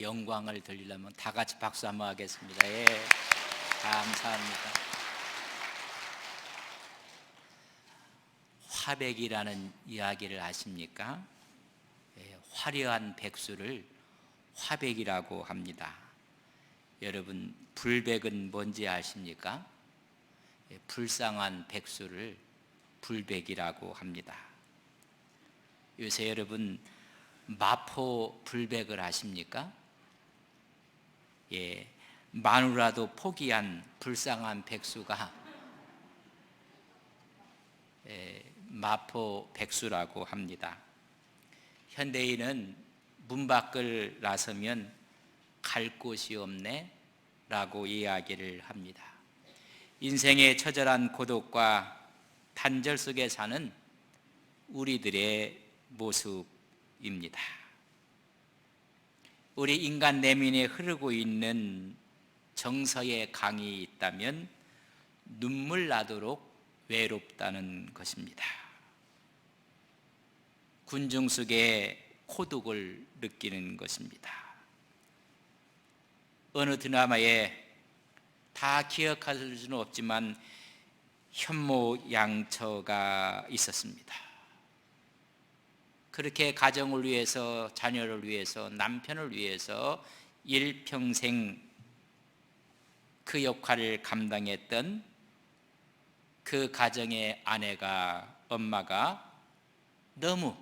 영광을 돌리려면 다 같이 박수 한번 하겠습니다. 예, 감사합니다. 화백이라는 이야기를 아십니까? 예, 화려한 백수를 화백이라고 합니다. 여러분, 불백은 뭔지 아십니까? 예, 불쌍한 백수를 불백이라고 합니다. 요새 여러분, 마포 불백을 아십니까? 예, 마누라도 포기한 불쌍한 백수가 마포 백수라고 합니다. 현대인은 문 밖을 나서면 갈 곳이 없네 라고 이야기를 합니다. 인생의 처절한 고독과 단절 속에 사는 우리들의 모습입니다. 우리 인간 내면에 흐르고 있는 정서의 강이 있다면 눈물 나도록 외롭다는 것입니다. 군중 속에 고독을 느끼는 것입니다. 어느 드라마에 다 기억할 수는 없지만 현모양처가 있었습니다. 그렇게 가정을 위해서, 자녀를 위해서, 남편을 위해서 일평생 그 역할을 감당했던 그 가정의 아내가, 엄마가 너무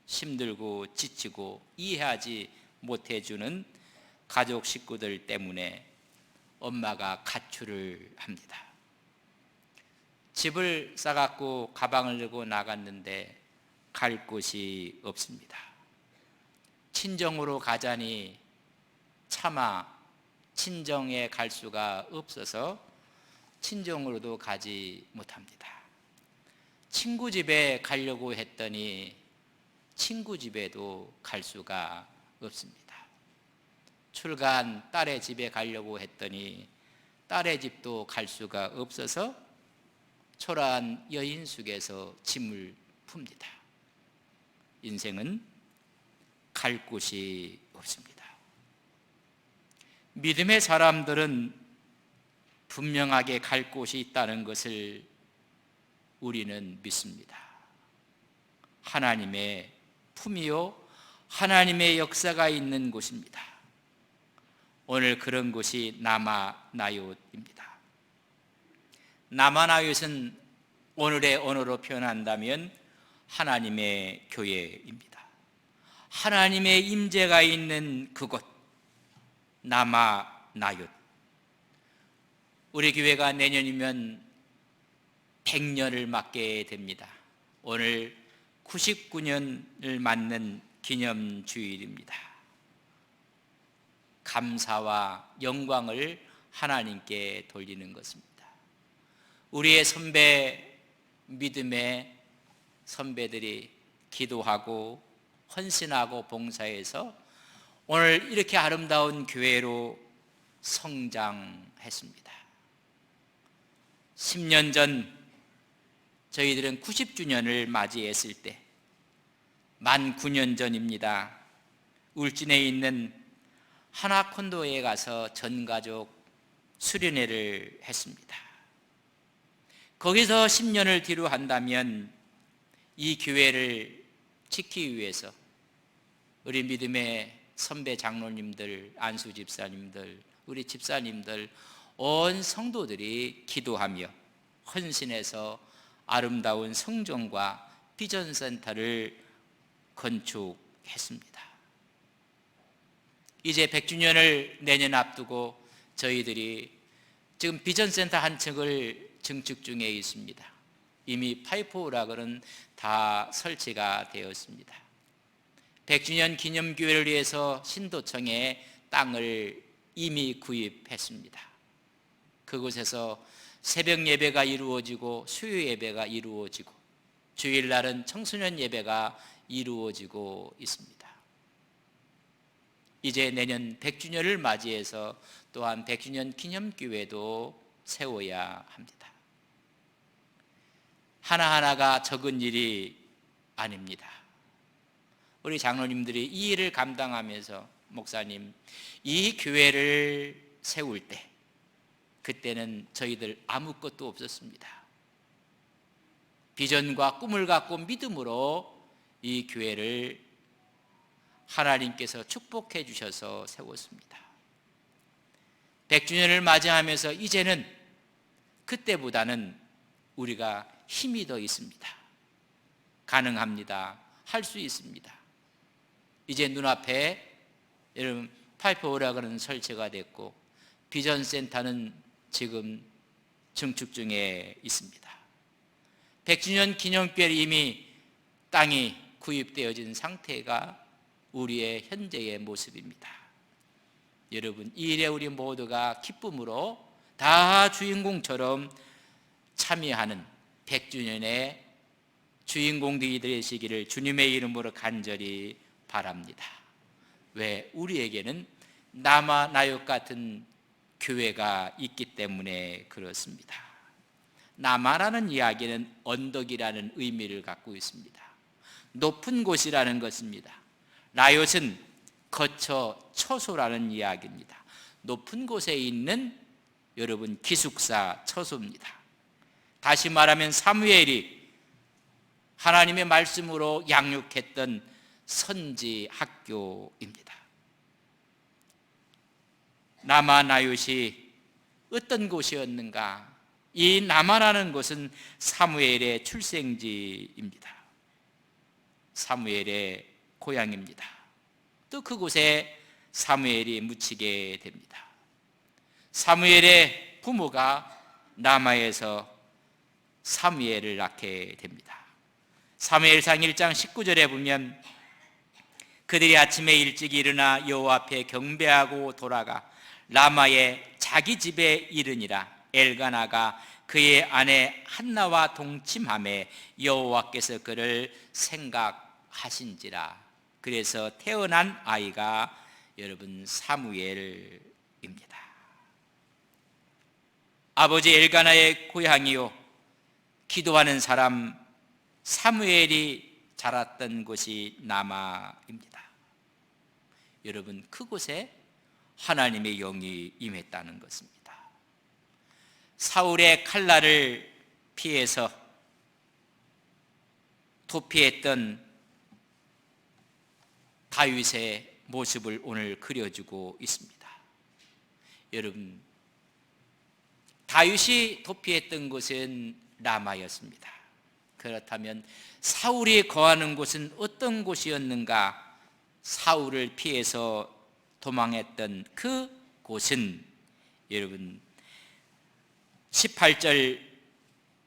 힘들고 지치고 이해하지 못해주는 가족 식구들 때문에 엄마가 가출을 합니다. 집을 싸갖고 가방을 들고 나갔는데 갈 곳이 없습니다. 친정으로 가자니 차마 친정에 갈 수가 없어서 친정으로도 가지 못합니다. 친구 집에 가려고 했더니 친구 집에도 갈 수가 없습니다. 출간 딸의 집에 가려고 했더니 딸의 집도 갈 수가 없어서 초라한 여인 속에서 짐을 풉니다. 인생은 갈 곳이 없습니다. 믿음의 사람들은 분명하게 갈 곳이 있다는 것을 우리는 믿습니다. 하나님의 품이요, 하나님의 역사가 있는 곳입니다. 오늘 그런 곳이 남아나얏입니다. 남아나얏은 오늘의 언어로 표현한다면 하나님의 교회입니다. 하나님의 임재가 있는 그곳, 남아나얏. 우리 교회가 내년이면 100년을 맞게 됩니다. 오늘 99년을 맞는 기념주일입니다. 감사와 영광을 하나님께 돌리는 것입니다. 우리의 선배, 믿음의 선배들이 기도하고 헌신하고 봉사해서 오늘 이렇게 아름다운 교회로 성장했습니다. 10년 전 저희들은 90주년을 맞이했을 때, 만 9년 전입니다. 울진에 있는 하나콘도에 가서 전가족 수련회를 했습니다. 거기서 10년을 뒤로 한다면 이 교회를 지키기 위해서 우리 믿음의 선배 장로님들, 안수 집사님들, 우리 집사님들, 온 성도들이 기도하며 헌신해서 아름다운 성전과 비전센터를 건축했습니다. 이제 100주년을 내년 앞두고 저희들이 지금 비전센터 한 층을 증축 중에 있습니다. 이미 파이프락은 다 설치가 되었습니다. 100주년 기념교회를 위해서 신도청에 땅을 이미 구입했습니다. 그곳에서 새벽 예배가 이루어지고 수요 예배가 이루어지고 주일날은 청소년 예배가 이루어지고 있습니다. 이제 내년 100주년을 맞이해서 또한 100주년 기념교회도 세워야 합니다. 하나하나가 적은 일이 아닙니다. 우리 장로님들이 이 일을 감당하면서 목사님, 이 교회를 세울 때 그때는 저희들 아무것도 없었습니다. 비전과 꿈을 갖고 믿음으로 이 교회를 하나님께서 축복해 주셔서 세웠습니다. 100주년을 맞이하면서 이제는 그때보다는 우리가 힘이 더 있습니다. 가능합니다. 할 수 있습니다. 이제 눈앞에 여러분 파이프 오락은 설치가 됐고 비전센터는 지금 증축 중에 있습니다. 100주년 기념교회 이미 땅이 구입되어진 상태가 우리의 현재의 모습입니다. 여러분, 이 일에 우리 모두가 기쁨으로 다 주인공처럼 참여하는 100주년의 주인공들이 되시기를 주님의 이름으로 간절히 바랍니다. 왜? 우리에게는 남아 나역 같은 교회가 있기 때문에 그렇습니다. 남아라는 이야기는 언덕이라는 의미를 갖고 있습니다. 높은 곳이라는 것입니다. 나요은 거처, 처소라는 이야기입니다. 높은 곳에 있는 여러분 기숙사, 처소입니다. 다시 말하면 사무엘이 하나님의 말씀으로 양육했던 선지 학교입니다. 남아 나요시 어떤 곳이었는가? 이 남아라는 곳은 사무엘의 출생지입니다. 사무엘의 고향입니다. 또 그곳에 사무엘이 묻히게 됩니다. 사무엘의 부모가 라마에서 사무엘을 낳게 됩니다. 사무엘상 1장 19절에 보면 그들이 아침에 일찍 일어나 여호와 앞에 경배하고 돌아가 라마의 자기 집에 이르니라. 엘가나가 그의 아내 한나와 동침하매 여호와께서 그를 생각하신지라. 그래서 태어난 아이가 여러분 사무엘입니다. 아버지 엘가나의 고향이요 기도하는 사람 사무엘이 자랐던 곳이 라마입니다. 여러분, 그곳에 하나님의 영이 임했다는 것입니다. 사울의 칼날을 피해서 도피했던 다윗의 모습을 오늘 그려주고 있습니다. 여러분, 다윗이 도피했던 곳은 라마였습니다. 그렇다면 사울이 거하는 곳은 어떤 곳이었는가? 사울을 피해서 도망했던 그 곳은 여러분 18절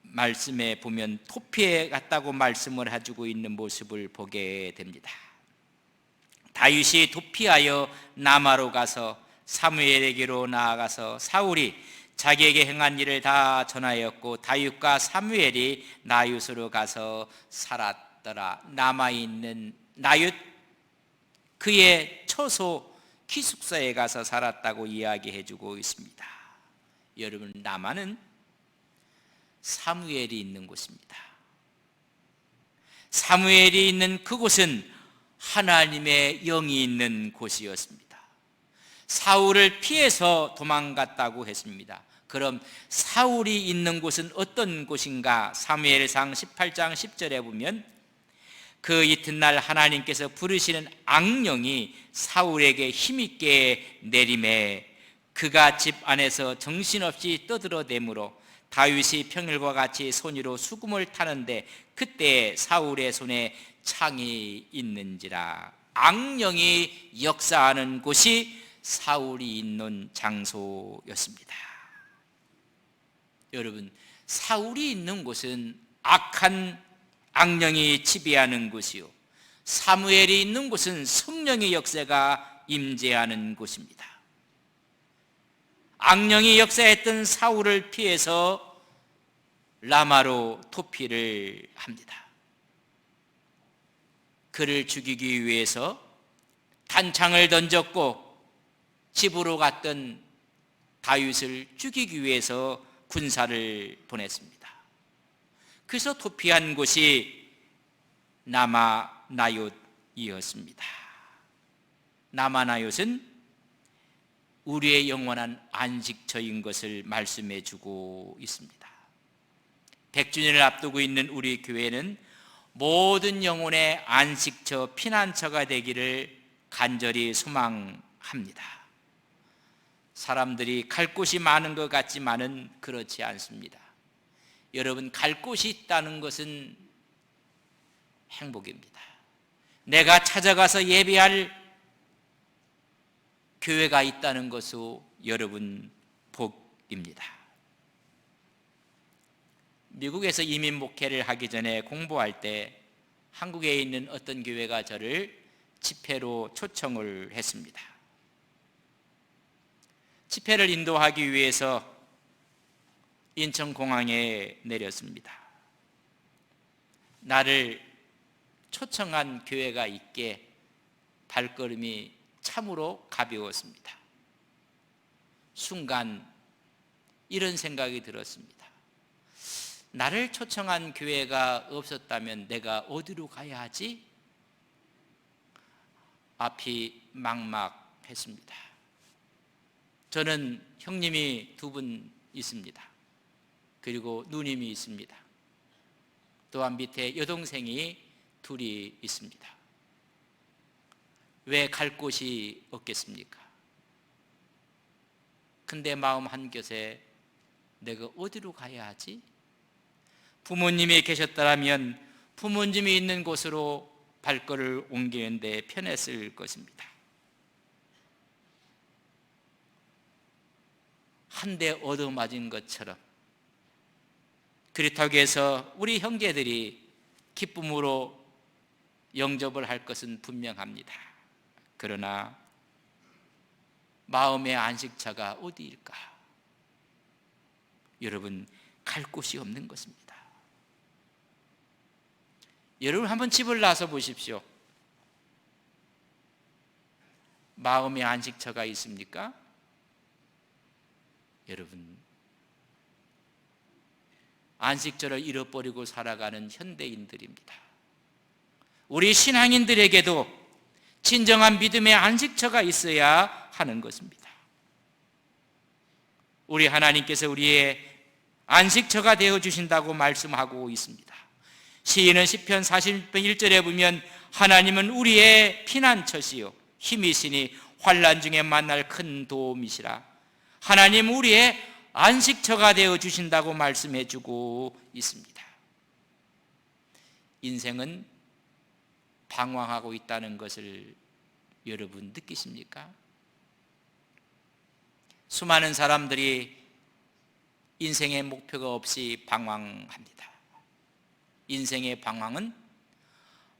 말씀에 보면 도피해 갔다고 말씀을 해주고 있는 모습을 보게 됩니다. 다윗이 도피하여 라마로 가서 사무엘에게로 나아가서 사울이 자기에게 행한 일을 다 전하였고 다윗과 사무엘이 나윳으로 가서 살았더라. 남아있는 나윳 그의 처소 기숙사에 가서 살았다고 이야기해주고 있습니다. 여러분, 라마는 사무엘이 있는 곳입니다. 사무엘이 있는 그곳은 하나님의 영이 있는 곳이었습니다. 사울을 피해서 도망갔다고 했습니다. 그럼 사울이 있는 곳은 어떤 곳인가? 사무엘상 18장 10절에 보면 그 이튿날 하나님께서 부르시는 악령이 사울에게 힘있게 내림에 그가 집 안에서 정신없이 떠들어대므로 다윗이 평일과 같이 손으로 수금을 타는데 그때 사울의 손에 창이 있는지라. 악령이 역사하는 곳이 사울이 있는 장소였습니다. 여러분, 사울이 있는 곳은 악한 악령이 지배하는 곳이요 사무엘이 있는 곳은 성령의 역사가 임재하는 곳입니다. 악령이 역사했던 사울을 피해서 라마로 도피를 합니다. 그를 죽이기 위해서 단창을 던졌고 집으로 갔던 다윗을 죽이기 위해서 군사를 보냈습니다. 그래서 도피한 곳이 라마 나윳이었습니다. 나마나롯은 우리의 영원한 안식처인 것을 말씀해 주고 있습니다. 100주년을 앞두고 있는 우리 교회는 모든 영혼의 안식처, 피난처가 되기를 간절히 소망합니다. 사람들이 갈 곳이 많은 것 같지만은 그렇지 않습니다. 여러분, 갈 곳이 있다는 것은 행복입니다. 내가 찾아가서 예배할 교회가 있다는 것도 여러분 복입니다. 미국에서 이민 목회를 하기 전에 공부할 때 한국에 있는 어떤 교회가 저를 집회로 초청을 했습니다. 집회를 인도하기 위해서 인천공항에 내렸습니다. 나를 초청한 교회가 있게 발걸음이 참으로 가벼웠습니다. 순간 이런 생각이 들었습니다. 나를 초청한 교회가 없었다면 내가 어디로 가야 하지? 앞이 막막했습니다. 저는 형님이 2분 있습니다. 그리고 누님이 있습니다. 또한 밑에 여동생이 2이 있습니다. 왜 갈 곳이 없겠습니까? 근데 마음 한켠에 내가 어디로 가야 하지? 부모님이 계셨더라면 부모님이 있는 곳으로 발걸음을 옮기는데 편했을 것입니다. 한 대 얻어맞은 것처럼, 그렇다고 해서 우리 형제들이 기쁨으로 영접을 할 것은 분명합니다. 그러나 마음의 안식처가 어디일까? 여러분, 갈 곳이 없는 것입니다. 여러분, 한번 집을 나서 보십시오. 마음의 안식처가 있습니까? 여러분, 안식처를 잃어버리고 살아가는 현대인들입니다. 우리 신앙인들에게도 진정한 믿음의 안식처가 있어야 하는 것입니다. 우리 하나님께서 우리의 안식처가 되어주신다고 말씀하고 있습니다. 시인은 시편 40편 1절에 보면 하나님은 우리의 피난처시요 힘이시니 환난 중에 만날 큰 도움이시라. 하나님 우리의 안식처가 되어주신다고 말씀해 주고 있습니다. 인생은 방황하고 있다는 것을 여러분 느끼십니까? 수많은 사람들이 인생의 목표가 없이 방황합니다. 인생의 방황은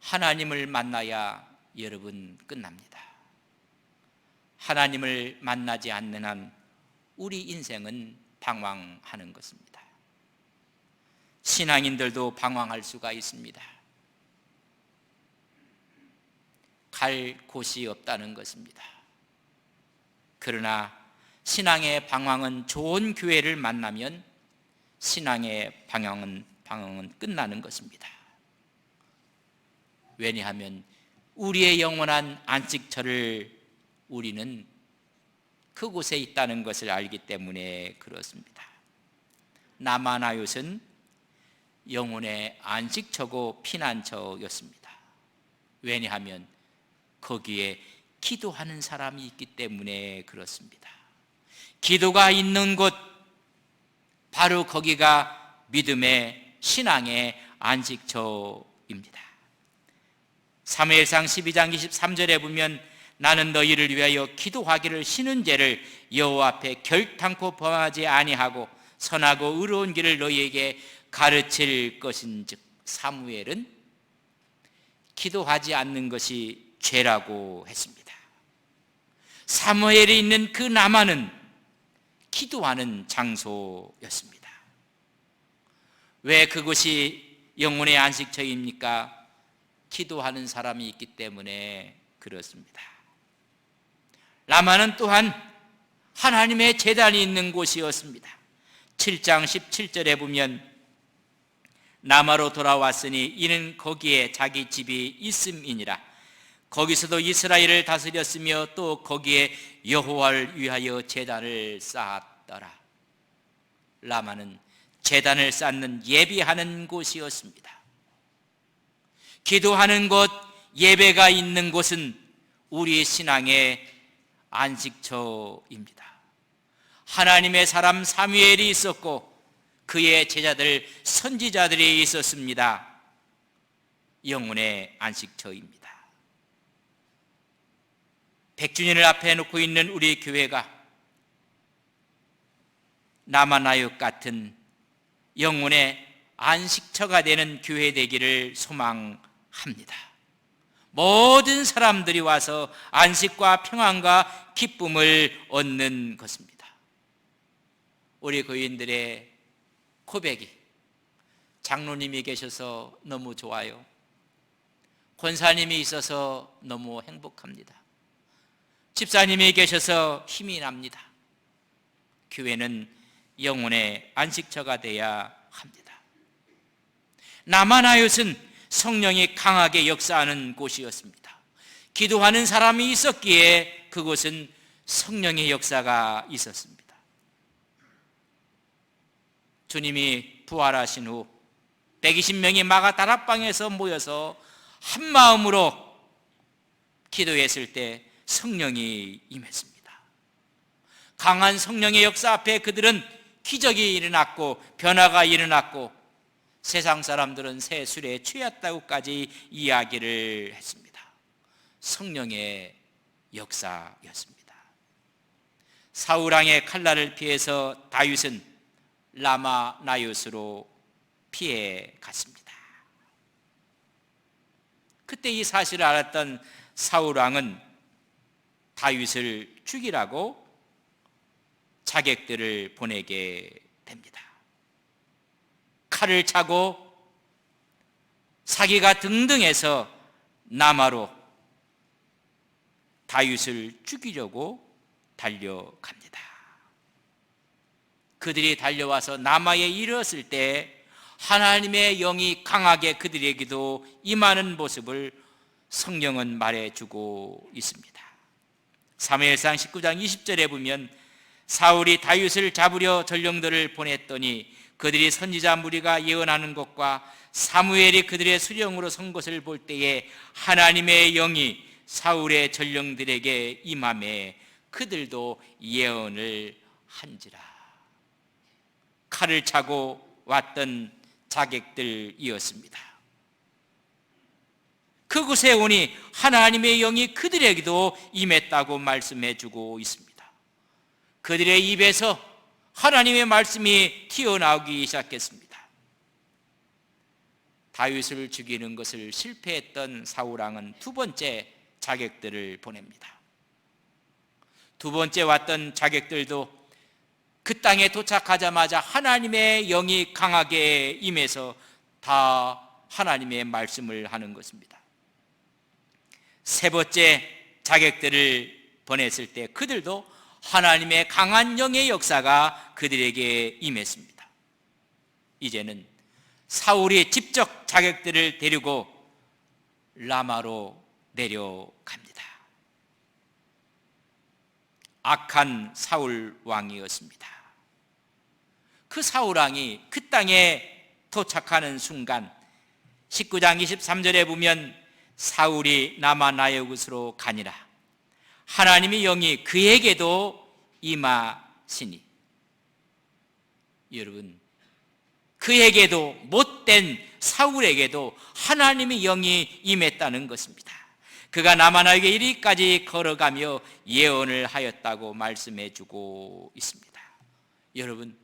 하나님을 만나야 여러분 끝납니다. 하나님을 만나지 않는 한 우리 인생은 방황하는 것입니다. 신앙인들도 방황할 수가 있습니다. 갈 곳이 없다는 것입니다. 그러나 신앙의 방황은 좋은 교회를 만나면 신앙의 방황은 끝나는 것입니다. 왜냐하면 우리의 영원한 안식처를 우리는 그곳에 있다는 것을 알기 때문에 그렇습니다. 나마나롯은 영혼의 안식처고 피난처였습니다. 왜냐하면 거기에 기도하는 사람이 있기 때문에 그렇습니다. 기도가 있는 곳, 바로 거기가 믿음의 신앙의 안식처입니다. 사무엘상 12장 23절에 보면 나는 너희를 위하여 기도하기를 쉬는 죄를 여호와 앞에 결탄코 범하지 아니하고 선하고 의로운 길을 너희에게 가르칠 것인즉. 사무엘은 기도하지 않는 것이 죄라고 했습니다. 사무엘이 있는 그 나만은 기도하는 장소였습니다. 왜 그곳이 영혼의 안식처입니까? 기도하는 사람이 있기 때문에 그렇습니다. 라마는 또한 하나님의 제단이 있는 곳이었습니다. 7장 17절에 보면 라마로 돌아왔으니 이는 거기에 자기 집이 있음이니라. 거기서도 이스라엘을 다스렸으며 또 거기에 여호와를 위하여 제단을 쌓았더라. 라마는 제단을 쌓는 예비하는 곳이었습니다. 기도하는 곳, 예배가 있는 곳은 우리 신앙의 안식처입니다. 하나님의 사람 사무엘이 있었고 그의 제자들 선지자들이 있었습니다. 영혼의 안식처입니다. 100주년을 앞에 놓고 있는 우리 교회가 라마나육 같은 영혼의 안식처가 되는 교회 되기를 소망합니다. 모든 사람들이 와서 안식과 평안과 기쁨을 얻는 것입니다. 우리 교인들의 고백이 장로님이 계셔서 너무 좋아요. 권사님이 있어서 너무 행복합니다. 집사님이 계셔서 힘이 납니다. 교회는 영혼의 안식처가 되어야 합니다. 라마나얏은 성령이 강하게 역사하는 곳이었습니다. 기도하는 사람이 있었기에 그곳은 성령의 역사가 있었습니다. 주님이 부활하신 후 120명이 마가 다락방에서 모여서 한 마음으로 기도했을 때 성령이 임했습니다. 강한 성령의 역사 앞에 그들은 기적이 일어났고 변화가 일어났고 세상 사람들은 새 술에 취했다고까지 이야기를 했습니다. 성령의 역사였습니다. 사울왕의 칼날을 피해서 다윗은 라마나얏으로 피해 갔습니다. 그때 이 사실을 알았던 사울왕은 다윗을 죽이라고 자객들을 보내게 됩니다. 칼을 차고 사기가 등등해서 남아로 다윗을 죽이려고 달려갑니다. 그들이 달려와서 남아에 이르렀을 때 하나님의 영이 강하게 그들에게도 임하는 모습을 성경은 말해주고 있습니다. 사무엘상 19장 20절에 보면 사울이 다윗을 잡으려 전령들을 보냈더니 그들이 선지자 무리가 예언하는 것과 사무엘이 그들의 수령으로 선 것을 볼 때에 하나님의 영이 사울의 전령들에게 임하매 그들도 예언을 한지라. 칼을 차고 왔던 자객들이었습니다. 그곳에 오니 하나님의 영이 그들에게도 임했다고 말씀해 주고 있습니다. 그들의 입에서 하나님의 말씀이 튀어나오기 시작했습니다. 다윗을 죽이는 것을 실패했던 사울왕은 두 번째 자객들을 보냅니다. 두 번째 왔던 자객들도 그 땅에 도착하자마자 하나님의 영이 강하게 임해서 다 하나님의 말씀을 하는 것입니다. 세 번째 자객들을 보냈을 때 그들도 하나님의 강한 영의 역사가 그들에게 임했습니다. 이제는 사울이 직접 자객들을 데리고 라마로 내려갑니다. 악한 사울 왕이었습니다. 그 사울 왕이 그 땅에 도착하는 순간 19장 23절에 보면 사울이 라마나얏으로 가니라 하나님의 영이 그에게도 임하시니. 여러분, 그에게도 못된 사울에게도 하나님의 영이 임했다는 것입니다. 그가 라마나얏에 이리까지 걸어가며 예언을 하였다고 말씀해 주고 있습니다. 여러분,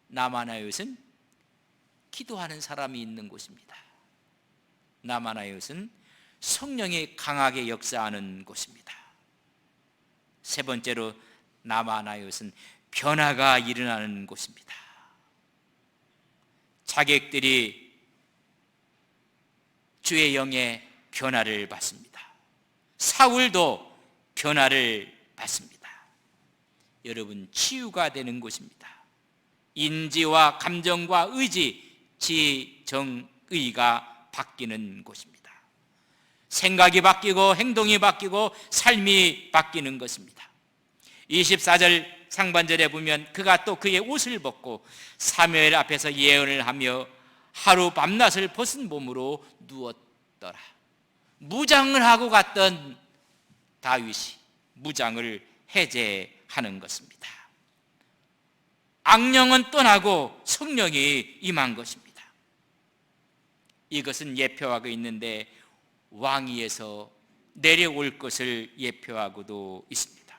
라마나얏은 기도하는 사람이 있는 곳입니다. 라마나얏은 성령이 강하게 역사하는 곳입니다. 세 번째로 라마나얏은 변화가 일어나는 곳입니다. 자객들이 주의 영의 변화를 받습니다. 사울도 변화를 받습니다. 여러분, 치유가 되는 곳입니다. 인지와 감정과 의지, 지정의가 바뀌는 곳입니다. 생각이 바뀌고 행동이 바뀌고 삶이 바뀌는 것입니다. 24절 상반절에 보면 그가 또 그의 옷을 벗고 사무엘 앞에서 예언을 하며 하루 밤낮을 벗은 몸으로 누웠더라. 무장을 하고 갔던 다윗이 무장을 해제하는 것입니다. 악령은 떠나고 성령이 임한 것입니다. 이것은 예표하고 있는데 왕위에서 내려올 것을 예표하고도 있습니다.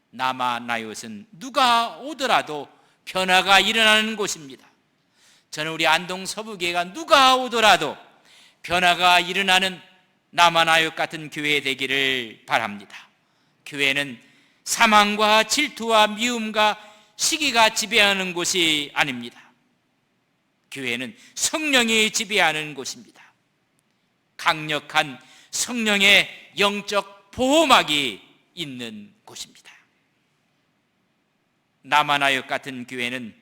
남아 나롯은 누가 오더라도 변화가 일어나는 곳입니다. 저는 우리 안동 서부교회가 누가 오더라도 변화가 일어나는 남아 나롯 같은 교회 되기를 바랍니다. 교회는 사망과 질투와 미움과 시기가 지배하는 곳이 아닙니다. 교회는 성령이 지배하는 곳입니다. 강력한 성령의 영적 보호막이 있는 곳입니다. 남아 나롯 같은 교회는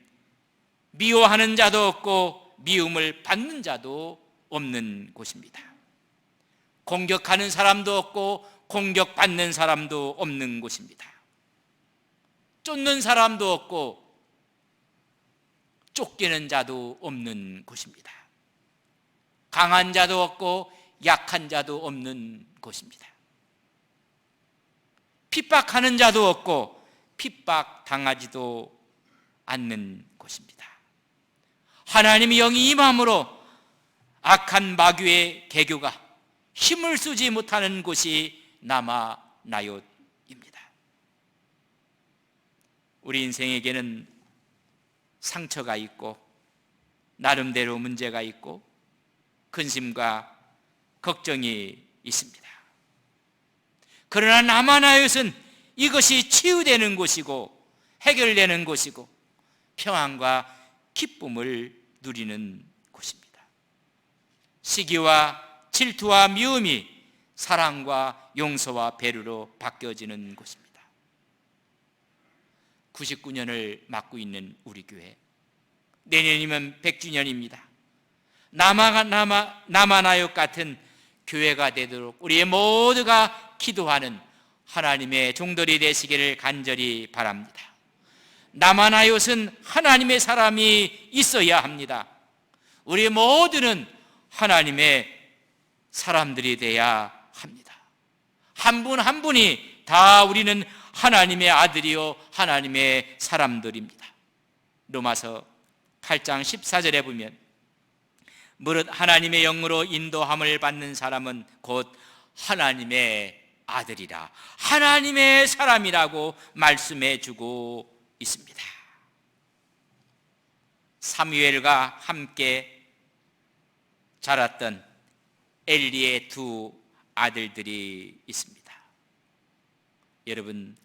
미워하는 자도 없고 미움을 받는 자도 없는 곳입니다. 공격하는 사람도 없고 공격받는 사람도 없는 곳입니다. 쫓는 사람도 없고 쫓기는 자도 없는 곳입니다. 강한 자도 없고 약한 자도 없는 곳입니다. 핍박하는 자도 없고 핍박당하지도 않는 곳입니다. 하나님의 영이 임함으로 악한 마귀의 계교가 힘을 쓰지 못하는 곳이 남아 나롯입니다. 우리 인생에게는 상처가 있고 나름대로 문제가 있고 근심과 걱정이 있습니다. 그러나 남아 나롯은 이것이 치유되는 곳이고 해결되는 곳이고 평안과 기쁨을 누리는 곳입니다. 시기와 질투와 미움이 사랑과 용서와 배려로 바뀌어지는 곳입니다. 99년을 맞고 있는 우리 교회, 내년이면 100주년입니다. 남아 나롯 같은 교회가 되도록 우리 모두가 기도하는 하나님의 종들이 되시기를 간절히 바랍니다. 남아 나롯은 하나님의 사람이 있어야 합니다. 우리 모두는 하나님의 사람들이 돼야 합니다. 한 분 한 분이 다 우리는 하나님의 아들이요 하나님의 사람들입니다. 로마서 8장 14절에 보면 무릇 하나님의 영으로 인도함을 받는 사람은 곧 하나님의 아들이라, 하나님의 사람이라고 말씀해 주고 있습니다. 사무엘과 함께 자랐던 엘리의 두 아들들이 있습니다. 여러분,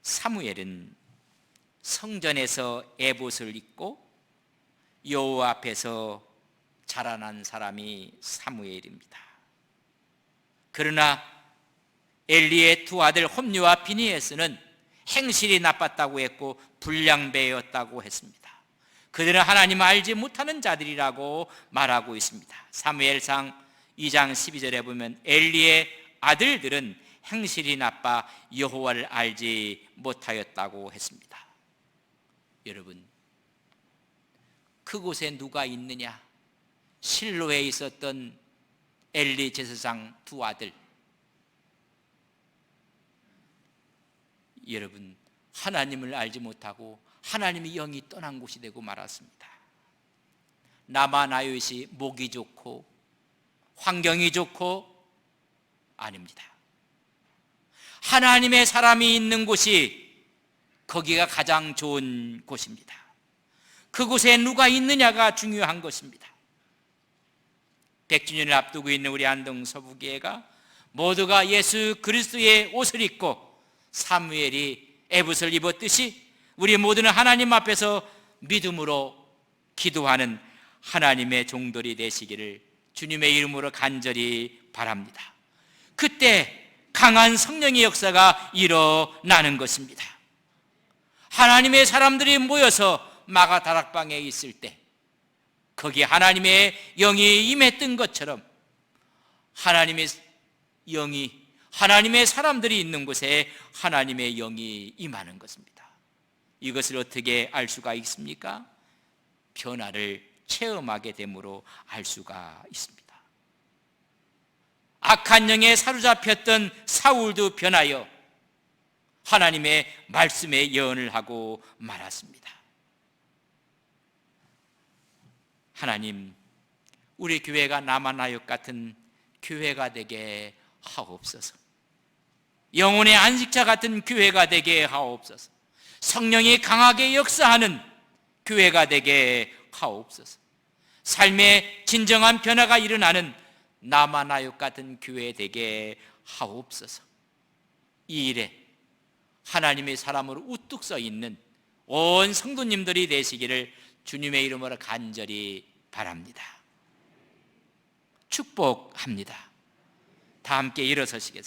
사무엘은 성전에서 에봇을 입고 여호와 앞에서 자라난 사람이 사무엘입니다. 그러나 엘리의 두 아들 홈리와 비니에스는 행실이 나빴다고 했고 불량배였다고 했습니다. 그들은 하나님 알지 못하는 자들이라고 말하고 있습니다. 사무엘상 2장 12절에 보면 엘리의 아들들은 행실이 나빠 여호와를 알지 못하였다고 했습니다. 여러분, 그곳에 누가 있느냐? 실로에 있었던 엘리 제사장 두 아들. 여러분, 하나님을 알지 못하고 하나님의 영이 떠난 곳이 되고 말았습니다. 남아 나롯이 목이 좋고 환경이 좋고 아닙니다. 하나님의 사람이 있는 곳이 거기가 가장 좋은 곳입니다. 그곳에 누가 있느냐가 중요한 것입니다. 100주년을 앞두고 있는 우리 안동 서부교회가 모두가 예수 그리스도의 옷을 입고 사무엘이 에봇을 입었듯이 우리 모두는 하나님 앞에서 믿음으로 기도하는 하나님의 종들이 되시기를 주님의 이름으로 간절히 바랍니다. 그때 강한 성령의 역사가 일어나는 것입니다. 하나님의 사람들이 모여서 마가 다락방에 있을 때 거기에 하나님의 영이 임했던 것처럼 하나님의 영이, 하나님의 사람들이 있는 곳에 하나님의 영이 임하는 것입니다. 이것을 어떻게 알 수가 있습니까? 변화를 체험하게 됨으로 알 수가 있습니다. 악한 영에 사로잡혔던 사울도 변하여 하나님의 말씀에 예언을 하고 말았습니다. 하나님, 우리 교회가 남아나역 같은 교회가 되게 하옵소서. 영혼의 안식자 같은 교회가 되게 하옵소서. 성령이 강하게 역사하는 교회가 되게 하옵소서. 삶의 진정한 변화가 일어나는 남아나역 같은 교회 되게 하옵소서. 이 일에 하나님의 사람으로 우뚝 서 있는 온 성도님들이 되시기를 주님의 이름으로 간절히 바랍니다. 축복합니다. 다 함께 일어서시겠습니다.